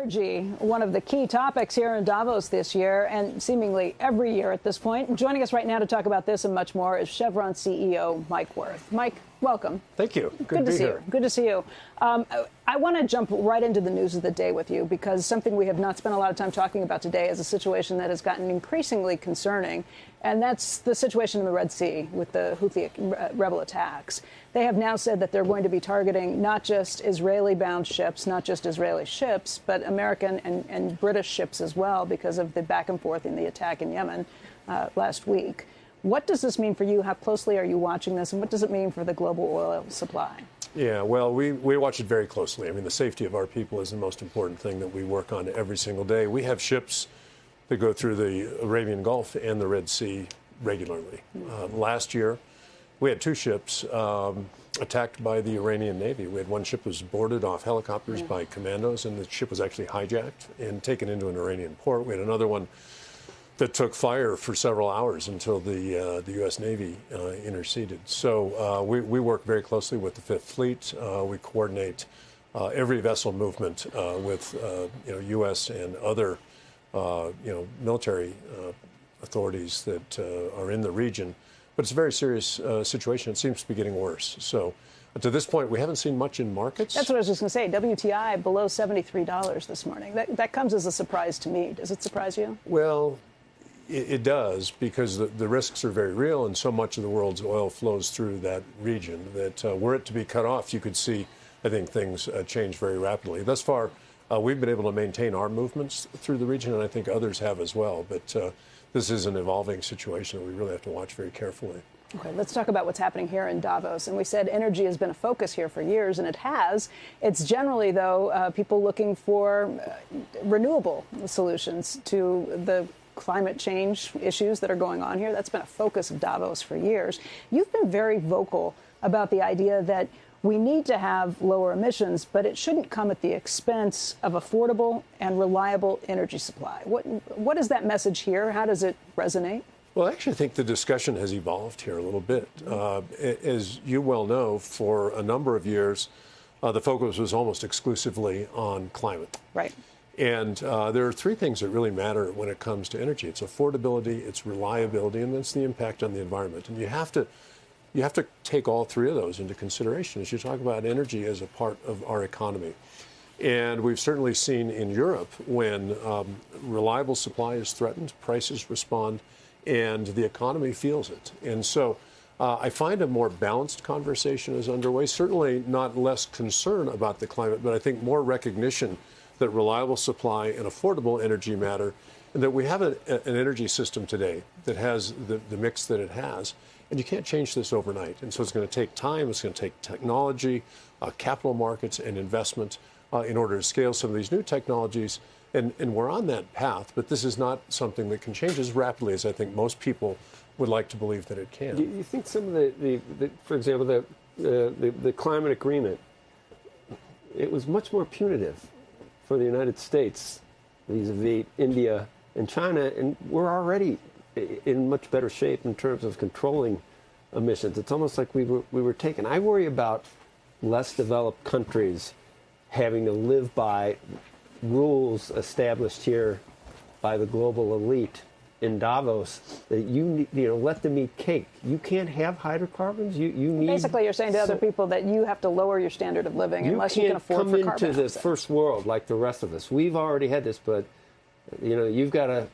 Energy, one of the key topics here in Davos this year, and seemingly every year at this point. Joining us right now to talk about this and much more is Chevron CEO Mike Wirth. Mike, welcome. Thank you. Good to see you. Good to see you. I want to jump right into the news of the day with you, because something we have not spent a lot of time talking about today is a situation that has gotten increasingly concerning, and that's the situation in the Red Sea with the Houthi rebel attacks. They have now said that they're going to be targeting not just Israeli-bound ships, not just Israeli ships, but American and British ships as well, because of the back and forth in the attack in Yemen last week. What does this mean for you? How closely are you watching this? And what does it mean for the global oil supply? Yeah, well, we watch it very closely. I mean, the safety of our people is the most important thing that we work on every single day. We have ships that go through the Arabian Gulf and the Red Sea regularly. Last year, we had two ships attacked by the Iranian Navy. We had one ship that was boarded off helicopters by commandos, and the ship was actually hijacked and taken into an Iranian port. We had another one that took fire for several hours until the U.S. Navy interceded. So we work very closely with the Fifth Fleet. We coordinate every vessel movement with U.S. and other military authorities that are in the region. But it's a very serious situation. It seems to be getting worse. So to this point, we haven't seen much in markets. That's what I was just going to say. WTI below $73 this morning. That comes as a surprise to me. Does it surprise you? Well, it does, because the risks are very real, and so much of the world's oil flows through that region that were it to be cut off, you could see, I think, things change very rapidly. Thus far, we've been able to maintain our movements through the region, and I think others have as well. But this is an evolving situation that we really have to watch very carefully. Okay, let's talk about what's happening here in Davos. And we said energy has been a focus here for years, and it has. It's generally, though, people looking for renewable solutions to the climate change issues that are going on here. That's been a focus of Davos for years. You've been very vocal about the idea that we need to have lower emissions, but it shouldn't come at the expense of affordable and reliable energy supply. What is that message here? How does it resonate? Well, I actually think the discussion has evolved here a little bit. As you well know, for a number of years, the focus was almost exclusively on climate. Right. And there are three things that really matter when it comes to energy. It's affordability, it's reliability, and it's the impact on the environment. And you have to take all three of those into consideration as you talk about energy as a part of our economy. And we've certainly seen in Europe when reliable supply is threatened, prices respond, and the economy feels it. And so I find a more balanced conversation is underway, certainly not less concern about the climate, but I think more recognition that reliable supply and affordable energy matter, and that we have an energy system today that has the mix that it has, and you can't change this overnight. And so it's going to take time, it's going to take technology, capital markets, and investment in order to scale some of these new technologies. And we're on that path, but this is not something that can change as rapidly as I think most people would like to believe that it can. Do you think some of the for example, the climate agreement, it was much more punitive for the United States vis-a-vis India and China, and we're already in much better shape in terms of controlling emissions. It's almost like we were taken. I worry about less developed countries having to live by rules established here by the global elite in Davos, that you let them eat cake. You can't have hydrocarbons. You need. Basically, you're saying to other people that you have to lower your standard of living unless you can afford for carbon. You can't come into the first world like the rest of us. We've already had this, but you've got to.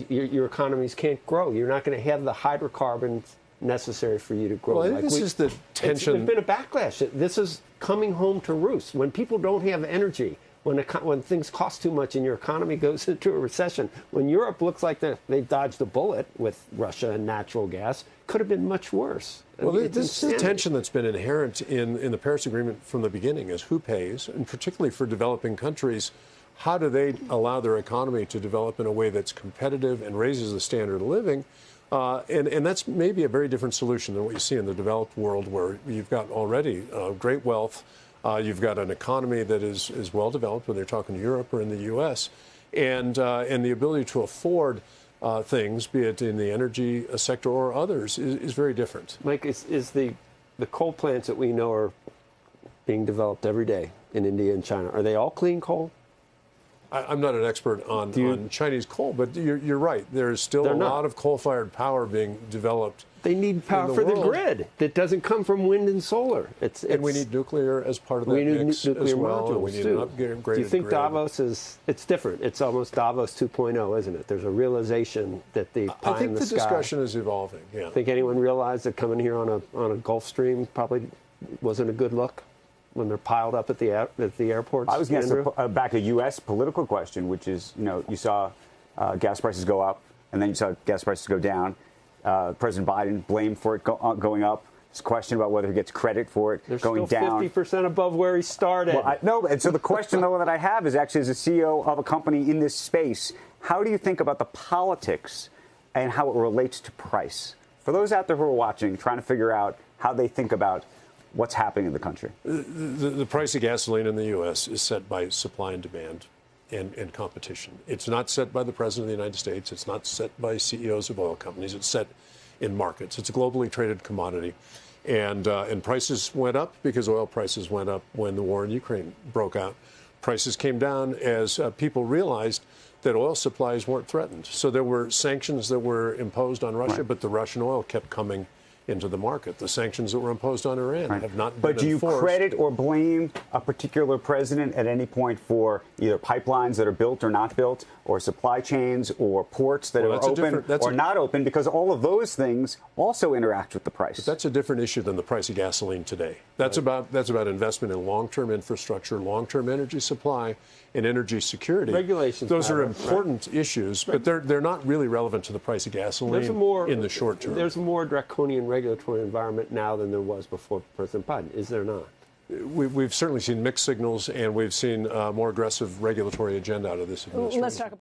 Your economies can't grow. You're not going to have the hydrocarbons necessary for you to grow. Well, this is the tension. There's been a backlash. This is coming home to roost. When people don't have energy, when things cost too much and your economy goes into a recession, when Europe looks like they dodged a bullet with Russia and natural gas, could have been much worse. Well, this is a tension that's been inherent in the Paris Agreement from the beginning, is who pays, and particularly for developing countries, how do they allow their economy to develop in a way that's competitive and raises the standard of living? And that's maybe a very different solution than what you see in the developed world, where you've got already great wealth. You've got an economy that is well developed, whether you're talking Europe or in the U.S., and the ability to afford things, be it in the energy sector or others, is very different. Mike, is the coal plants that we know are being developed every day in India and China, are they all clean coal? I'm not an expert on Chinese coal, but you're right. There's still a lot of coal-fired power being developed. They need power for the grid that doesn't come from wind and solar. And we need nuclear as part of that mix as well. We need an upgraded grid. Do you think Davos is? It's different. It's almost Davos 2.0, isn't it? There's a realization that the pie I think in the sky, discussion is evolving. Yeah. Think anyone realized that coming here on a Gulf Stream probably wasn't a good look when they're piled up at the airports? I was going to ask back a U.S. political question, which is, you saw gas prices go up, and then you saw gas prices go down. President Biden blamed for it going up. There's a question about whether he gets credit for it going down. They're still 50% above where he started. Well, no, and so the question, though, that I have is actually as a CEO of a company in this space, how do you think about the politics and how it relates to price? For those out there who are watching, trying to figure out how they think about what's happening in the country. The price of gasoline in the U.S. is set by supply and demand and competition. It's not set by the President of the United States. It's not set by CEOs of oil companies. It's set in markets. It's a globally traded commodity. And prices went up because oil prices went up when the war in Ukraine broke out. Prices came down as people realized that oil supplies weren't threatened. So there were sanctions that were imposed on Russia, but the Russian oil kept coming into the market. The sanctions that were imposed on Iran have not been But do you enforced. credit or blame a particular president at any point for either pipelines that are built or not built, or supply chains, or ports that are open or not open? Because all of those things also interact with the price. But that's a different issue than the price of gasoline today. That's about investment in long-term infrastructure, long-term energy supply, and energy security. Regulations. Those are important issues, but they're not really relevant to the price of gasoline in the short term. There's a more draconian regulatory environment now than there was before President Biden, is there not? We've certainly seen mixed signals, and we've seen a more aggressive regulatory agenda out of this administration. Let's talk about